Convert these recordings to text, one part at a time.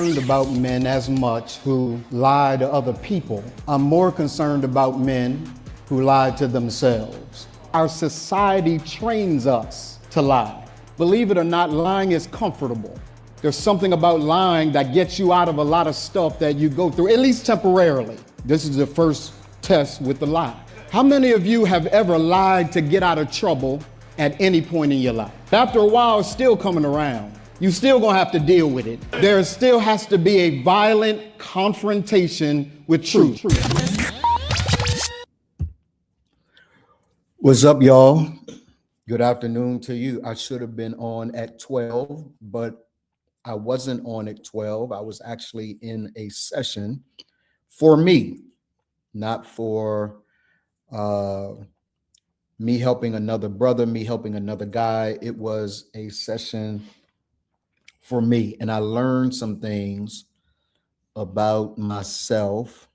concerned about men as much who lie to other people. I'm more concerned about men who lie to themselves. Our society trains us to lie. Believe it or not, lying is comfortable. There's something about lying that gets you out of a lot of stuff that you go through, at least temporarily. This is the first test with the lie. How many of you have ever lied to get out of trouble at any point in your life? After a while, it's still coming around. You still gonna have to deal with it. There still has to be a violent confrontation with truth. What's up, y'all? Good afternoon to you. I should have been on at 12, but I wasn't on at 12. I was actually in a session for me, not for me helping another brother, me helping another guy. It was a session for me. And I learned some things about myself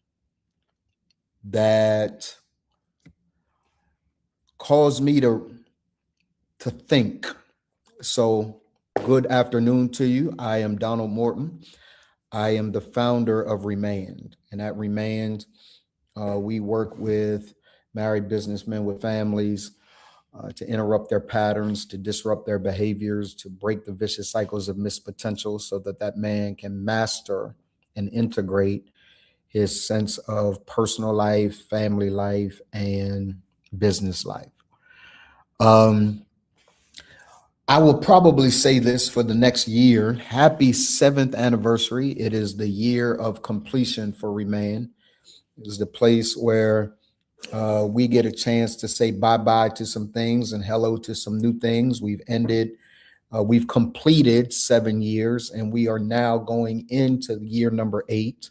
that caused me to think. So good afternoon to you. I am Donald Morton. I am the founder of Remand. And at Remand, we work with married businessmen with families to interrupt their patterns, to disrupt their behaviors, to break the vicious cycles of missed potential so that that man can master and integrate his sense of personal life, family life, and business life. I will probably say this for the next year. Happy 7th anniversary. It is the year of completion for Remand. It is the place where we get a chance to say bye-bye to some things and hello to some new things. We've completed 7 years, and we are now going into year number 8.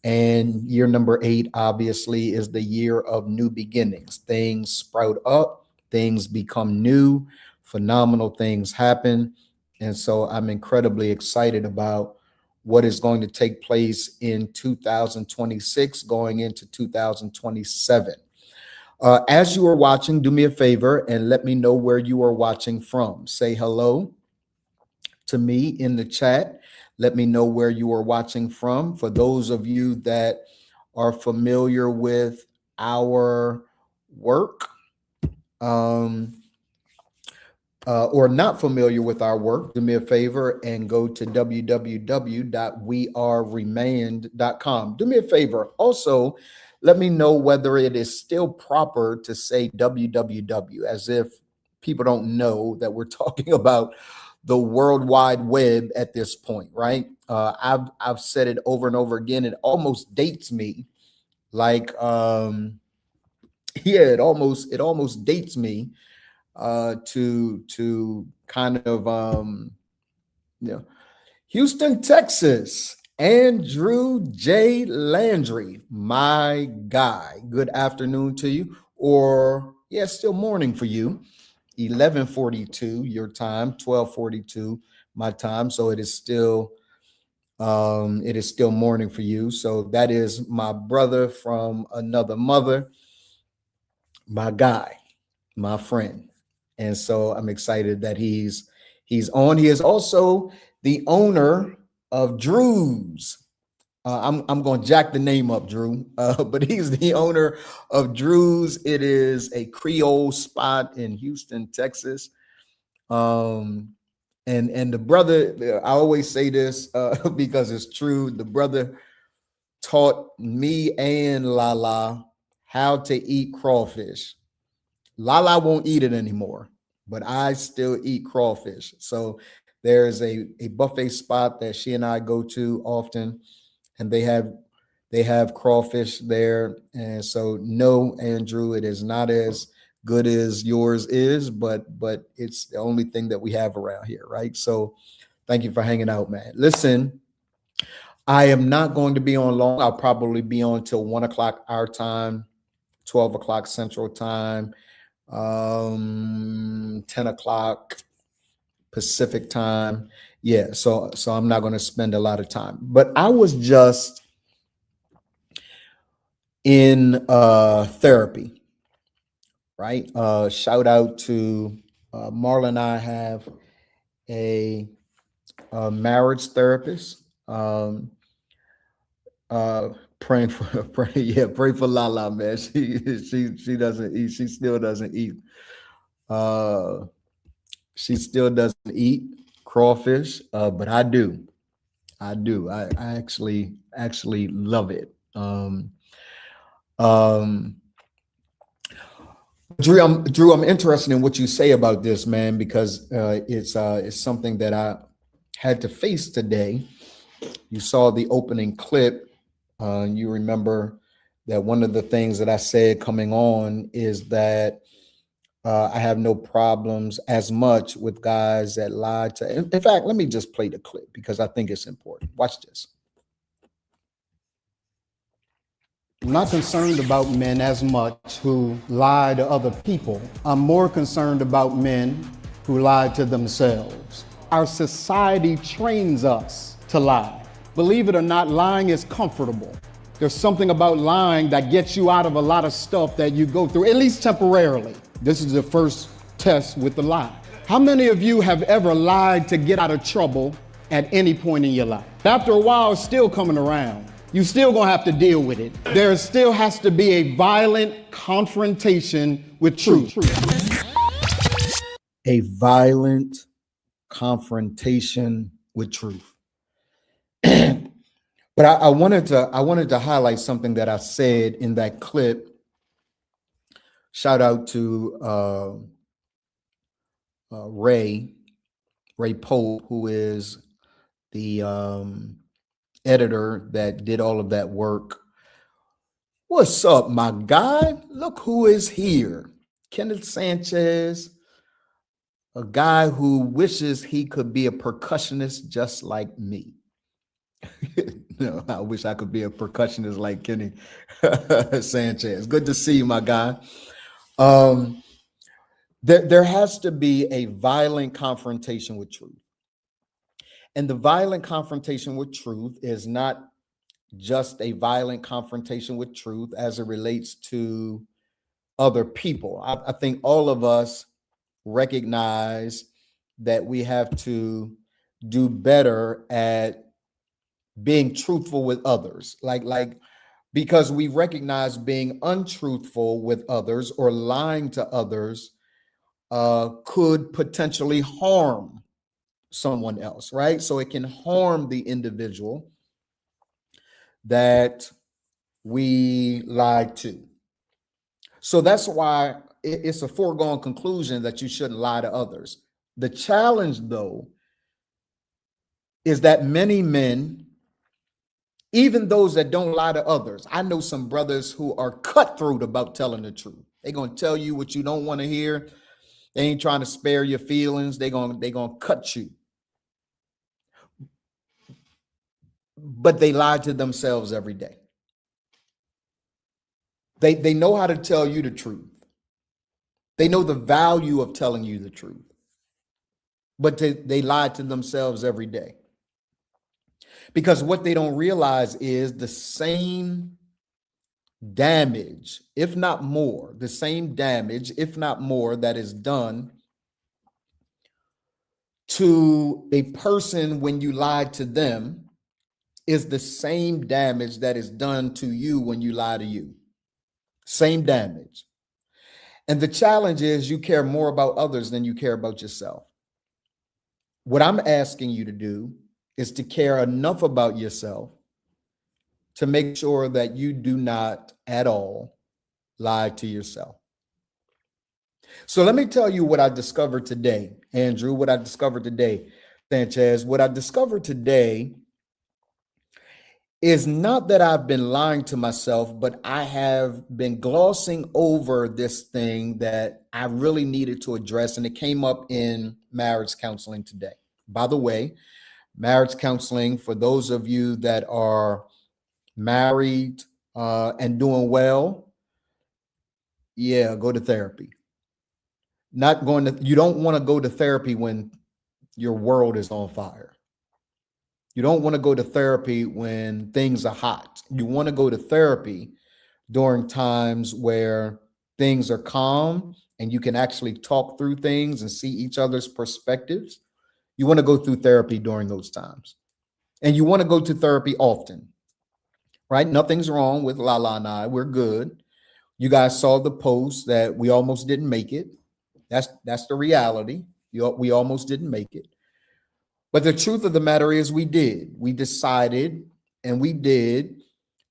And year number 8, obviously, is the year of new beginnings. Things sprout up, things become new, phenomenal things happen. And so I'm incredibly excited about what is going to take place in 2026, going into 2027. As you are watching, do me a favor and let me know where you are watching from. Say hello to me in the chat. Let me know where you are watching from. For those of you that are familiar with our work, or not familiar with our work, do me a favor and go to www.weareremand.com. Do me a favor. Also, let me know whether it is still proper to say www, as if people don't know that we're talking about the World Wide Web at this point, right? I've said it over and over again. It almost dates me, like it almost dates me to kind of Houston, Texas. Andrew J. Landry, my guy. Good afternoon to you, or yeah, still morning for you. 11:42 your time, 12:42 my time. So it is still morning for you. So that is my brother from another mother, my guy, my friend. And so I'm excited that he's on. He is also the owner of Drew's. I'm going to jack the name up, Drew, but he's the owner of Drew's. It is a Creole spot in Houston, Texas. And the brother, I always say this because it's true. The brother taught me and Lala how to eat crawfish. Lala won't eat it anymore, but I still eat crawfish. So there's a buffet spot that she and I go to often, and they have crawfish there. And so no, Andrew, it is not as good as yours is, but it's the only thing that we have around here, right? So thank you for hanging out, man. Listen, I am not going to be on long. I'll probably be on till 1 o'clock our time, 12 o'clock Central Time, 10 o'clock Pacific Time. Yeah, so I'm not going to spend a lot of time. But I was just in therapy, right? Shout out to Marla and I have a marriage therapist. Um, praying for pray for Lala, man. She doesn't eat. She still doesn't eat. Uh, she still doesn't eat crawfish, but I do. I do. I actually love it. Um, Drew, I'm interested in what you say about this, man, because it's something that I had to face today. You saw the opening clip. You remember that one of the things that I said coming on is that I have no problems as much with guys that lie to. In fact, let me just play the clip because I think it's important. Watch this. I'm not concerned about men as much who lie to other people. I'm more concerned about men who lie to themselves. Our society trains us to lie. Believe it or not, lying is comfortable. There's something about lying that gets you out of a lot of stuff that you go through, at least temporarily. This is the first test with the lie. How many of you have ever lied to get out of trouble at any point in your life? After a while, it's still coming around. You still gonna have to deal with it. There still has to be a violent confrontation with truth. A violent confrontation with truth. But I wanted to highlight something that I said in that clip. Shout out to Ray Pope, who is the editor that did all of that work. What's up, my guy? Look who is here. Kenneth Sanchez, a guy who wishes he could be a percussionist just like me. No, I wish I could be a percussionist like Kenny Sanchez. Good to see you, my guy. There has to be a violent confrontation with truth. And the violent confrontation with truth is not just a violent confrontation with truth as it relates to other people. I think all of us recognize that we have to do better at being truthful with others, like because we recognize being untruthful with others or lying to others could potentially harm someone else, right? So it can harm the individual that we lied to. So that's why it's a foregone conclusion that you shouldn't lie to others. The challenge, though, is that many men, even those that don't lie to others, I know some brothers who are cutthroat about telling the truth. They're going to tell you what you don't want to hear. They ain't trying to spare your feelings. They're going to cut you. But they lie to themselves every day. They know how to tell you the truth. They know the value of telling you the truth. But they lie to themselves every day. Because what they don't realize is the same damage, if not more, the same damage, if not more, that is done to a person when you lie to them is the same damage that is done to you when you lie to you. Same damage. And the challenge is you care more about others than you care about yourself. What I'm asking you to do is to care enough about yourself to make sure that you do not at all lie to yourself. So let me tell you what I discovered today, Andrew, what I discovered today, Sanchez. What I discovered today is not that I've been lying to myself, but I have been glossing over this thing that I really needed to address. And it came up in marriage counseling today. By the way, marriage counseling, for those of you that are married and doing well, yeah, go to therapy. You don't want to go to therapy when your world is on fire. You don't want to go to therapy when things are hot. You want to go to therapy during times where things are calm and you can actually talk through things and see each other's perspectives. You want to go through therapy during those times. and you want to go to therapy often, right? Nothing's wrong with Lala and I. We're good. You guys saw the post that we almost didn't make it. That's the reality. We almost didn't make it. But the truth of the matter is we did. We decided and we did.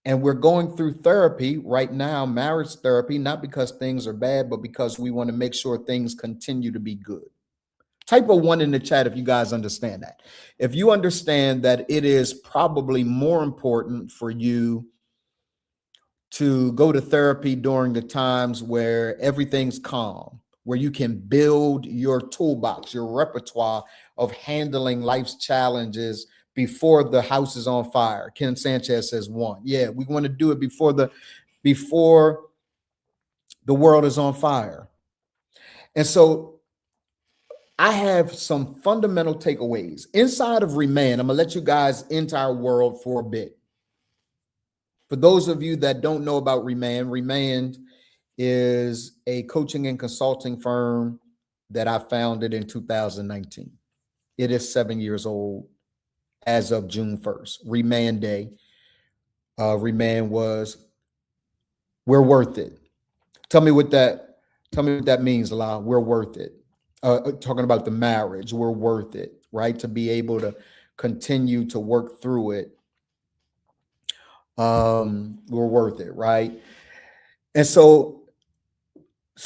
And we're going through therapy right now, marriage therapy, not because things are bad, but because we want to make sure things continue to be good. Type a 1 in the chat if you guys understand that. If you understand that it is probably more important for you to go to therapy during the times where everything's calm, where you can build your toolbox, your repertoire of handling life's challenges before the house is on fire. Ken Sanchez says 1. Yeah, we want to do it before the world is on fire. And so I have some fundamental takeaways inside of Remand. I'm gonna let you guys into our world for a bit. For those of you that don't know about Remand, Remand is a coaching and consulting firm that I founded in 2019. It is 7 years old as of June 1st. Remand Day. Remand was, we're worth it. Tell me what that means, Lyle. We're worth it. Talking about the marriage, we're worth it, right? To be able to continue to work through it. We're worth it, right? And so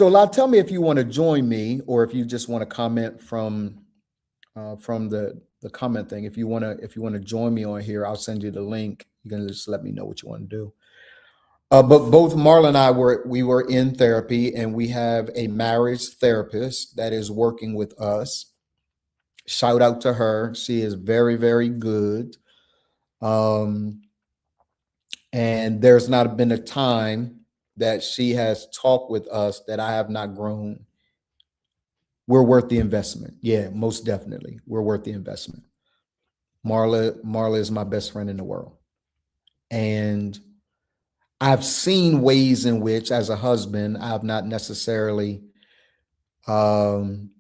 Lyle, tell me if you want to join me, or if you just want to comment from the comment thing. If you want to join me on here, I'll send you the link. You can just let me know what you want to do. But both Marla and I were in therapy, and we have a marriage therapist that is working with us. Shout out to her. She is very, very good. And there's not been a time that she has talked with us that I have not grown. We're worth the investment. Yeah, most definitely. We're worth the investment. Marla is my best friend in the world. And I've seen ways in which, as a husband, I've not necessarily done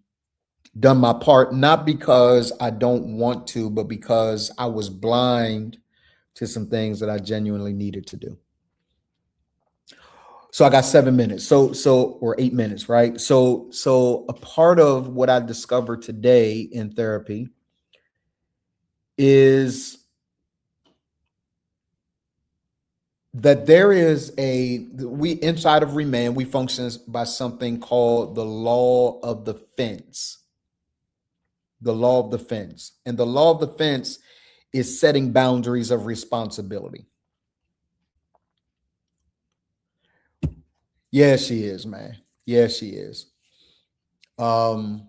my part, not because I don't want to, but because I was blind to some things that I genuinely needed to do. So I got 7 minutes, or 8 minutes, right? So a part of what I discovered today in therapy is that there is we inside of Remand, we function by something called the law of the fence. The law of the fence. And the law of the fence is setting boundaries of responsibility. Yeah, she is, man. Yeah, she is. So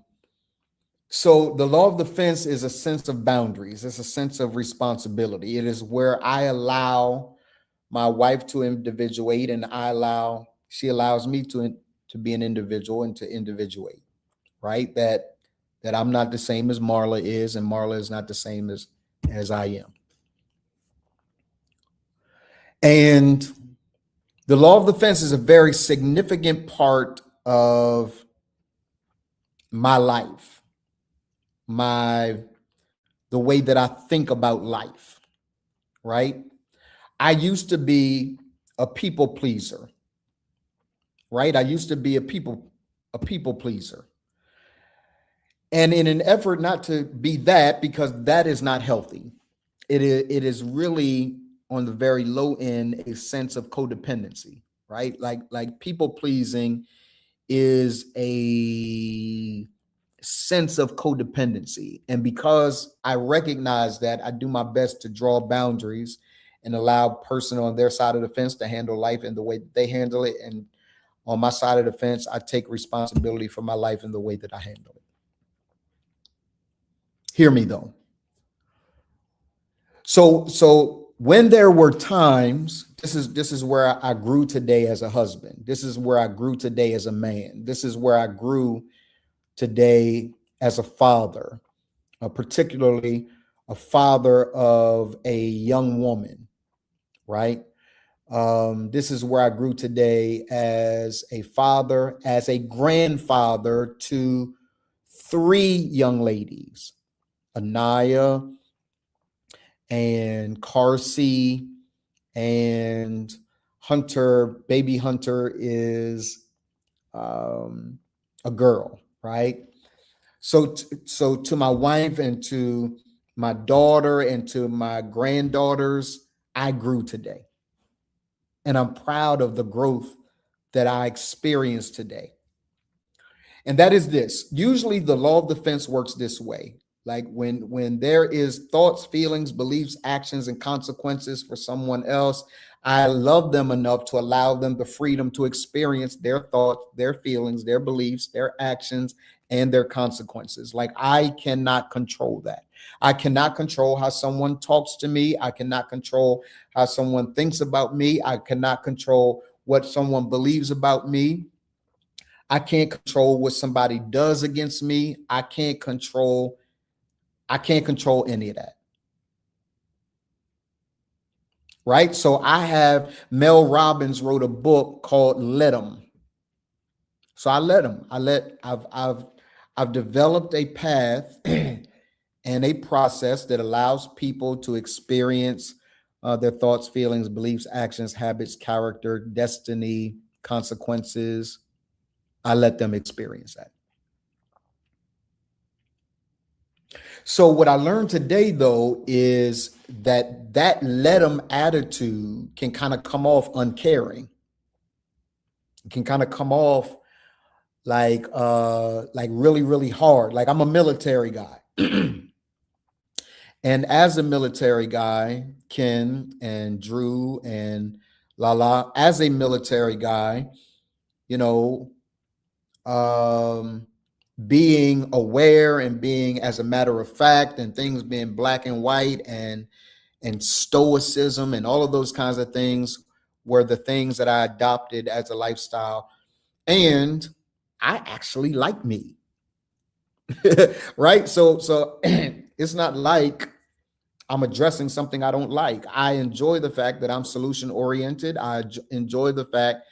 the law of the fence is a sense of boundaries. It's a sense of responsibility. It is where I allow my wife to individuate, and she allows me to be an individual and to individuate, right? That I'm not the same as Marla is, and Marla is not the same as I am. And the law of the fence is a very significant part of my life, the way that I think about life, right? I used to be a people pleaser, right? I used to be a people pleaser. And in an effort not to be that, because that is not healthy, it is really on the very low end a sense of codependency, right? Like people pleasing is a sense of codependency. And because I recognize that, I do my best to draw boundaries and allow a person on their side of the fence to handle life in the way that they handle it. And on my side of the fence, I take responsibility for my life in the way that I handle it. Hear me though. So when there were times, this is where I grew today as a husband. This is where I grew today as a man. This is where I grew today as a father, particularly a father of a young woman, right? This is where I grew today as a father, as a grandfather to 3 young ladies, Anaya and Carsey and Hunter, baby Hunter is a girl, right? So to my wife and to my daughter and to my granddaughters, I grew today. And I'm proud of the growth that I experienced today. And that is this. Usually the law of defense works this way. Like when there is thoughts, feelings, beliefs, actions, and consequences for someone else, I love them enough to allow them the freedom to experience their thoughts, their feelings, their beliefs, their actions, and their consequences. Like I cannot control that. I cannot control how someone talks to me. I cannot control how someone thinks about me. I cannot control what someone believes about me. I can't control what somebody does against me. I can't control any of that. Right? So I have Mel Robbins wrote a book called Let 'Em. So I let them. I've developed a path and a process that allows people to experience their thoughts, feelings, beliefs, actions, habits, character, destiny, consequences. I let them experience that. So what I learned today, though, is that let them attitude can kind of come off uncaring. It can kind of come off like really, really hard. Like I'm a military guy. And as a military guy, Ken and Drew and Lala, as a military guy, you know, being aware and being as a matter of fact and things being black and white and stoicism and all of those kinds of things were the things that I adopted as a lifestyle. And I actually like me. Right? So it's not like I'm addressing something I don't like. I enjoy the fact that I'm solution oriented. I enjoy the fact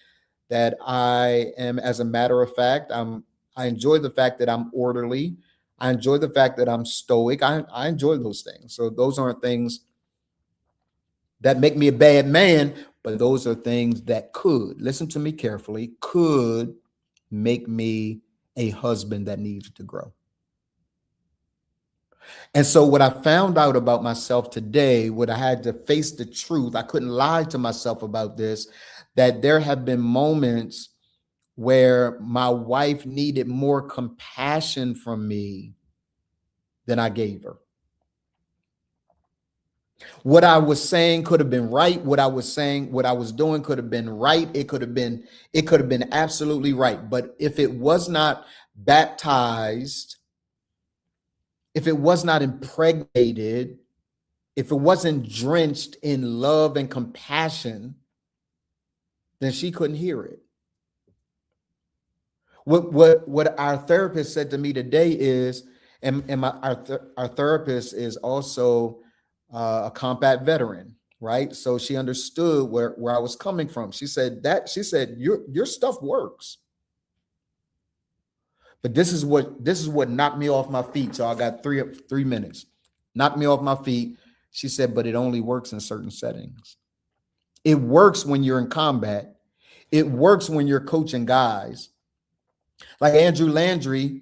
that I am, as a matter of fact, I enjoy the fact that I'm orderly. I enjoy the fact that I'm stoic. I enjoy those things. So those aren't things that make me a bad man, but those are things that could, listen to me carefully, could make me a husband that needs to grow. And so what I found out about myself today, what I had to face the truth, I couldn't lie to myself about this, that there have been moments where my wife needed more compassion from me than I gave her. What I was saying could have been right. What I was saying, what I was doing could have been right. It could have been absolutely right. But if it was not baptized, if it was not impregnated, if it wasn't drenched in love and compassion, then she couldn't hear it. What our therapist said to me today is, our therapist is also a combat veteran, right? So she understood where I was coming from. She said your stuff works. But this is what knocked me off my feet. So I got three minutes. Knocked me off my feet. She said, but it only works in certain settings. It works when you're in combat. It works when you're coaching guys. Like Andrew Landry,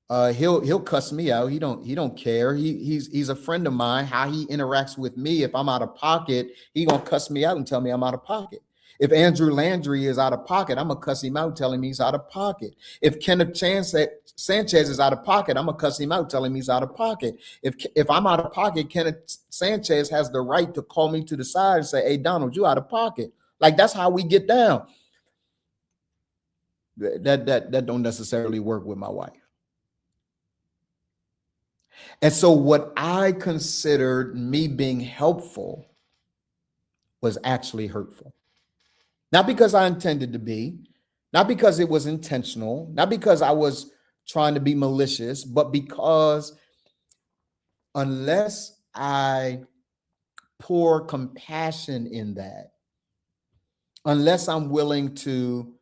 he'll cuss me out. He don't care. He's a friend of mine. How he interacts with me, if I'm out of pocket, he gonna cuss me out and tell me I'm out of pocket. If Andrew Landry is out of pocket, I'm gonna cuss him out telling me he's out of pocket. If Kenneth Sanchez is out of pocket, I'm gonna cuss him out telling me he's out of pocket. If I'm out of pocket, Kenneth Sanchez has the right to call me to the side and say, "Hey, Donald, you out of pocket." Like that's how we get down. That don't necessarily work with my wife. And so what I considered me being helpful was actually hurtful. Not because I intended to be, not because it was intentional, not because I was trying to be malicious, but because unless I pour compassion in that, unless I'm willing to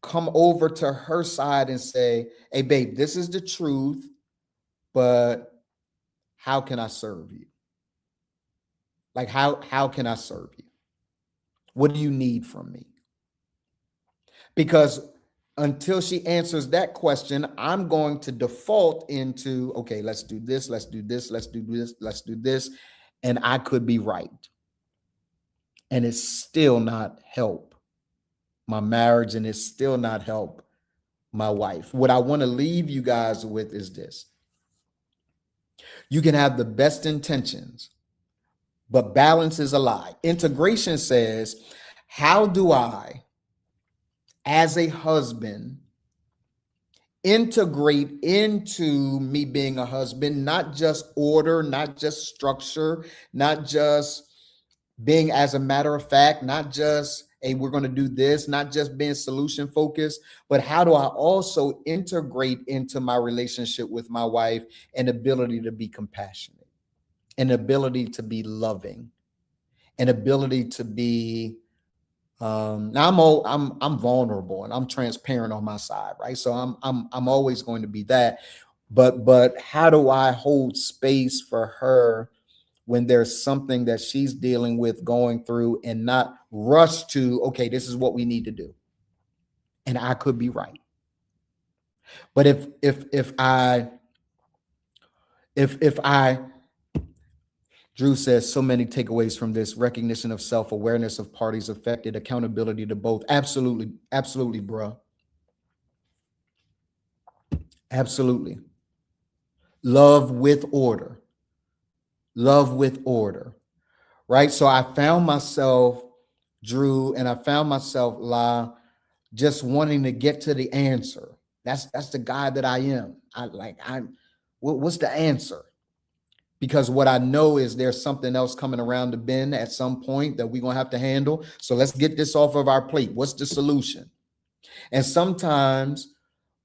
come over to her side and say, "Hey, babe, this is the truth, but how can I serve you?" Like, how can I serve you? What do you need from me? Because until she answers that question, I'm going to default into, okay, let's do this, let's do this, let's do this, let's do this. And I could be right. And it's still not help my marriage, and it's still not help my wife. What I want to leave you guys with is this. You can have the best intentions, but balance is a lie. Integration says, how do I, as a husband, integrate into me being a husband, not just order, not just structure, not just being as a matter of fact, not just, hey, we're going to do this, not just being solution focused, but how do I also integrate into my relationship with my wife an ability to be compassionate, an ability to be loving, an ability to be now I'm vulnerable and I'm transparent on my side, right? So I'm always going to be that. But how do I hold space for her when there's something that she's dealing with, going through, and not rush to, okay, this is what we need to do. And I could be right. But if I Drew says, so many takeaways from this: recognition of self, awareness of parties affected, accountability to both. Absolutely, absolutely, bro. Absolutely. Love with order. Love with order, right? So I found myself, Drew, and I found myself, La, just wanting to get to the answer. That's the guy that I am. What's the answer? Because what I know is there's something else coming around the bend at some point that we're going to have to handle. So let's get this off of our plate. What's the solution? And sometimes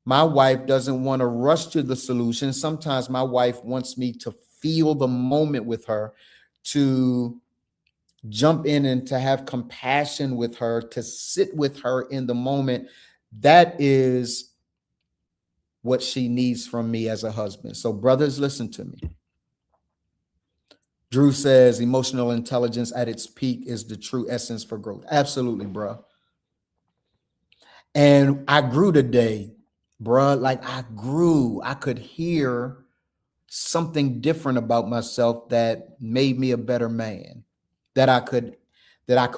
my wife doesn't want to rush to the solution. Sometimes my wife wants me to feel the moment with her, to jump in and to have compassion with her, to sit with her in the moment. That is what she needs from me as a husband. So brothers, listen to me. Drew says emotional intelligence at its peak is the true essence for growth. Absolutely, bro. And I grew today, bro. Like I grew. I could hear something different about myself that made me a better man, that I could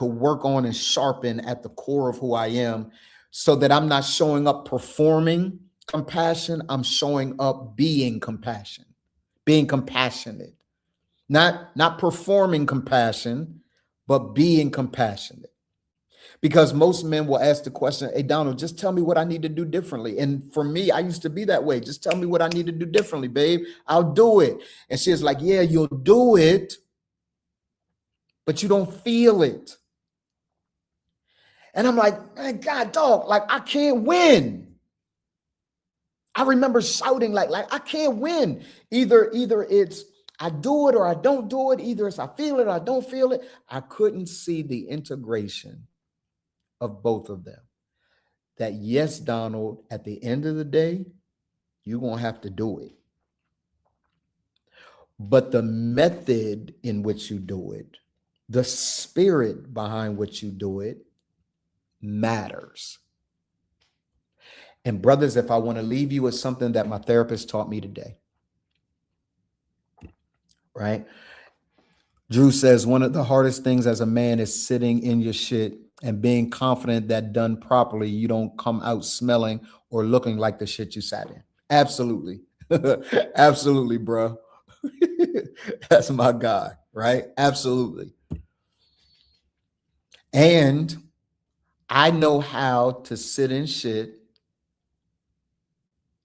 work on and sharpen at the core of who I am, so that I'm not showing up performing compassion. I'm showing up being compassion, being compassionate. Not performing compassion, but being compassionate. Because most men will ask the question, hey, Donald, just tell me what I need to do differently. And for me, I used to be that way. Just tell me what I need to do differently, babe. I'll do it. And she's like, yeah, you'll do it, but you don't feel it. And I'm like, man, God, dog, like I can't win. I remember shouting like I can't win. Either it's I do it or I don't do it. Either it's I feel it or I don't feel it. I couldn't see the integration of both of them. That yes, Donald, at the end of the day, you're going to have to do it. But the method in which you do it, the spirit behind which you do it matters. And brothers, if I want to leave you with something that my therapist taught me today, right? Drew says one of the hardest things as a man is sitting in your shit and being confident that done properly, you don't come out smelling or looking like the shit you sat in. Absolutely. Absolutely, bro. That's my guy, right? Absolutely. And I know how to sit in shit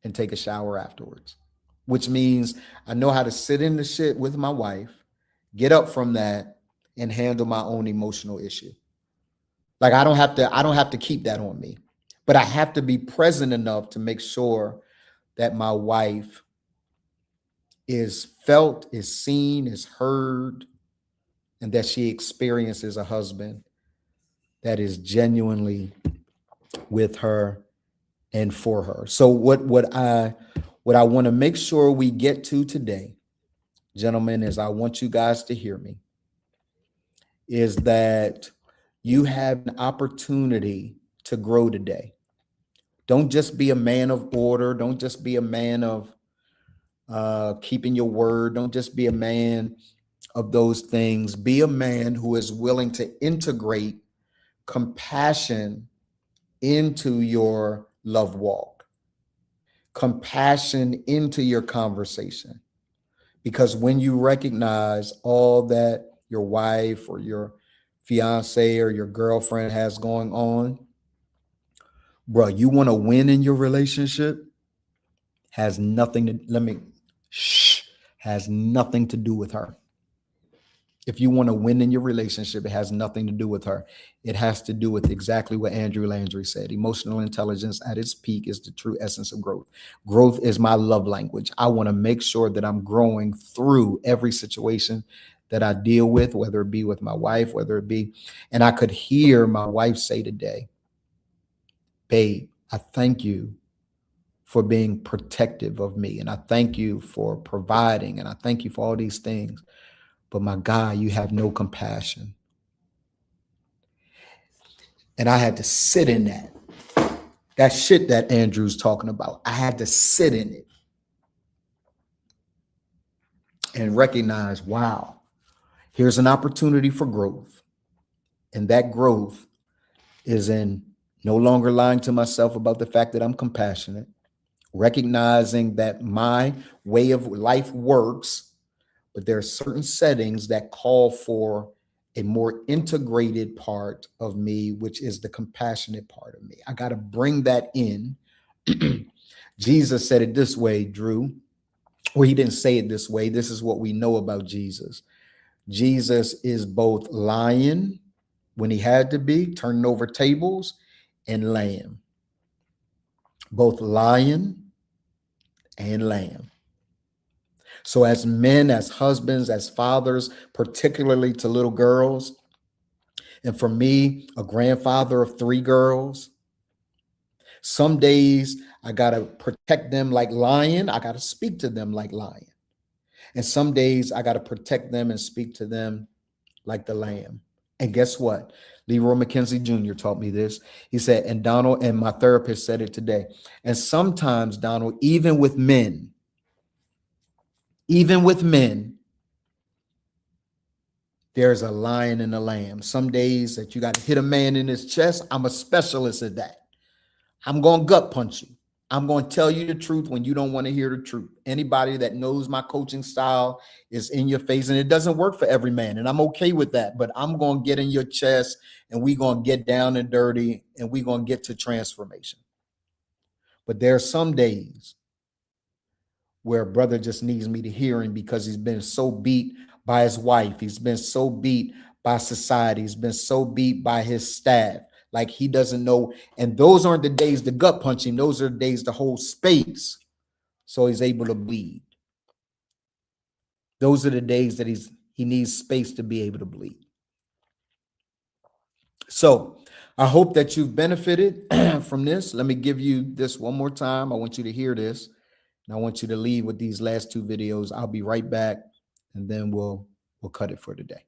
and take a shower afterwards, which means I know how to sit in the shit with my wife, get up from that, and handle my own emotional issue. Like I don't have to keep that on me, but I have to be present enough to make sure that my wife is felt, is seen, is heard, and that she experiences a husband that is genuinely with her and for her. So what I want to make sure we get to today, gentlemen, is I want you guys to hear me. is that you have an opportunity to grow today. Don't just be a man of order. Don't just be a man of keeping your word. Don't just be a man of those things. Be a man who is willing to integrate compassion into your love walk, compassion into your conversation. Because when you recognize all that your wife or your fiance or your girlfriend has going on, bro, you want to win in your relationship, has nothing to, has nothing to do with her. If you want to win in your relationship, it has nothing to do with her. It has to do with exactly what Andrew Landry said. Emotional intelligence at its peak is the true essence of growth. Growth is my love language. I want to make sure that I'm growing through every situation that I deal with, whether it be with my wife, whether it be, and I could hear my wife say today, babe, I thank you for being protective of me. And I thank you for providing. And I thank you for all these things. But my God, you have no compassion. And I had to sit in that. That shit that Andrew's talking about. I had to sit in it and recognize, wow, here's an opportunity for growth. And that growth is in no longer lying to myself about the fact that I'm compassionate, recognizing that my way of life works, but there are certain settings that call for a more integrated part of me, which is the compassionate part of me. I got to bring that in. Jesus said it this way, Drew. Well, he didn't say it this way. This is what we know about Jesus. Jesus is both lion when he had to be, turning over tables, and lamb. Both lion and lamb. So as men, as husbands, as fathers, particularly to little girls, and for me, a grandfather of 3 girls, some days I got to protect them like lion. I got to speak to them like lion. And some days I got to protect them and speak to them like the lamb. And guess what? Leroy McKenzie Jr. taught me this. He said, and Donald, and my therapist said it today. And sometimes, Donald, even with men, there's a lion and a lamb. Some days that you got to hit a man in his chest. I'm a specialist at that. I'm going to gut punch you. I'm going to tell you the truth when you don't want to hear the truth. Anybody that knows my coaching style is in your face, and it doesn't work for every man, and I'm okay with that, but I'm going to get in your chest, and we're going to get down and dirty, and we're going to get to transformation. But there are some days where a brother just needs me to hear him because he's been so beat by his wife. He's been so beat by society. He's been so beat by his staff. Like he doesn't know. And those aren't the days to gut punch him. Those are the days to hold space so he's able to bleed. Those are the days that he needs space to be able to bleed. So I hope that you've benefited from this. Let me give you this one more time. I want you to hear this. And I want you to leave with these last 2 videos. I'll be right back, and then we'll cut it for today.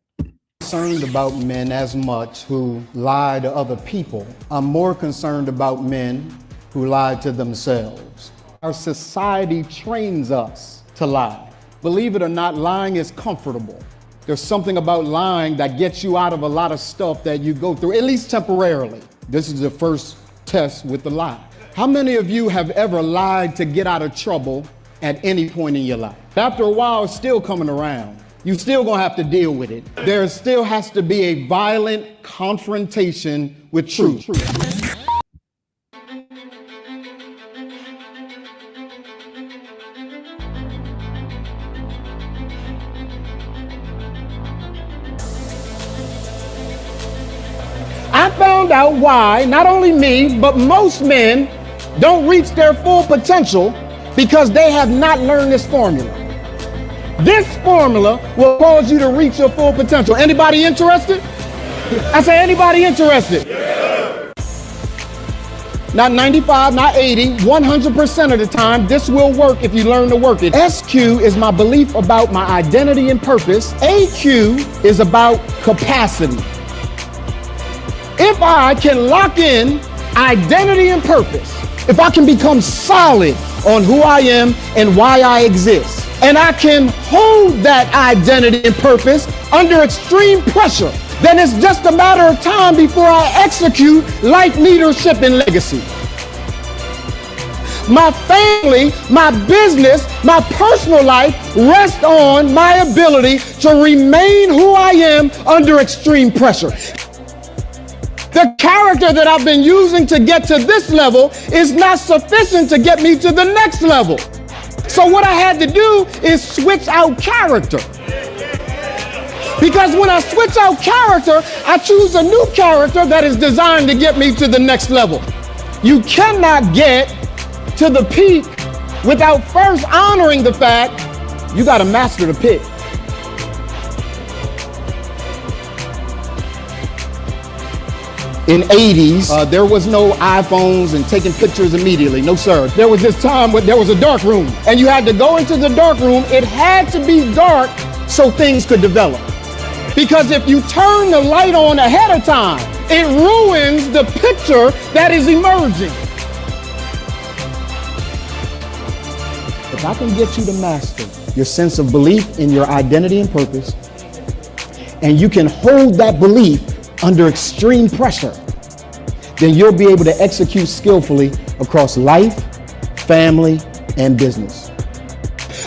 Concerned about men as much who lie to other people. I'm more concerned about men who lie to themselves. Our society trains us to lie. Believe it or not, lying is comfortable. There's something about lying that gets you out of a lot of stuff that you go through, at least temporarily. This is the first test with the lie. How many of you have ever lied to get out of trouble at any point in your life? After a while, it's still coming around. You still gonna have to deal with it. There still has to be a violent confrontation with truth. I found out why not only me, but most men don't reach their full potential because they have not learned this formula. This formula will cause you to reach your full potential. Anybody interested? I say, anybody interested? Yeah. not 95, not 80, 100% of the time, this will work if you learn to work it. SQ is my belief about my identity and purpose. AQ is about capacity. If I can lock in identity and purpose, if I can become solid on who I am and why I exist, and I can hold that identity and purpose under extreme pressure, then it's just a matter of time before I execute life, leadership, and legacy. My family, my business, my personal life rest on my ability to remain who I am under extreme pressure. The character that I've been using to get to this level is not sufficient to get me to the next level. So what I had to do is switch out character. Because when I switch out character, I choose a new character that is designed to get me to the next level. You cannot get to the peak without first honoring the fact you got to master the pit. In 80s, there was no iPhones and taking pictures immediately. No, sir. There was this time when there was a dark room and you had to go into the dark room. It had to be dark so things could develop. Because if you turn the light on ahead of time, it ruins the picture that is emerging. If I can get you to master your sense of belief in your identity and purpose, and you can hold that belief under extreme pressure, then you'll be able to execute skillfully across life, family, and business.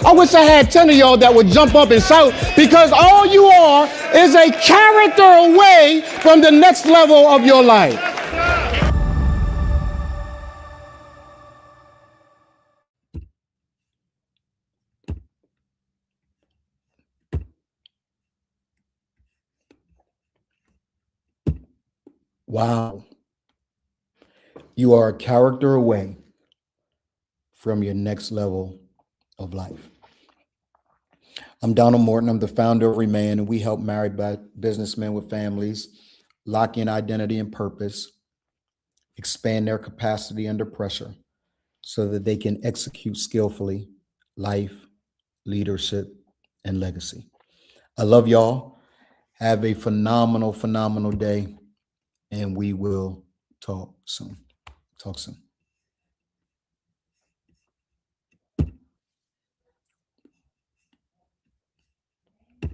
I wish I had 10 of y'all that would jump up and shout, because all you are is a character away from the next level of your life. Wow. You are a character away from your next level of life. I'm Donald Morton. I'm the founder of Remain, and we help married black businessmen with families lock in identity and purpose, expand their capacity under pressure so that they can execute skillfully life, leadership, and legacy. I love y'all. Have a phenomenal, phenomenal day, and we will talk soon. Talk soon.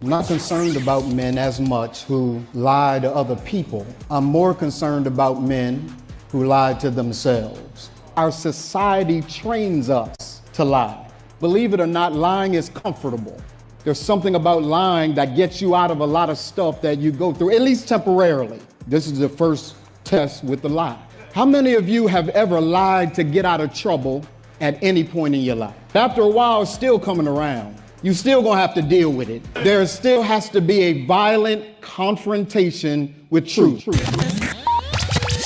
I'm not concerned about men as much who lie to other people. I'm more concerned about men who lie to themselves. Our society trains us to lie. Believe it or not, lying is comfortable. There's something about lying that gets you out of a lot of stuff that you go through, at least temporarily. This is the first test with the lie. How many of you have ever lied to get out of trouble at any point in your life? After a while, it's still coming around. You still gonna have to deal with it. There still has to be a violent confrontation with truth.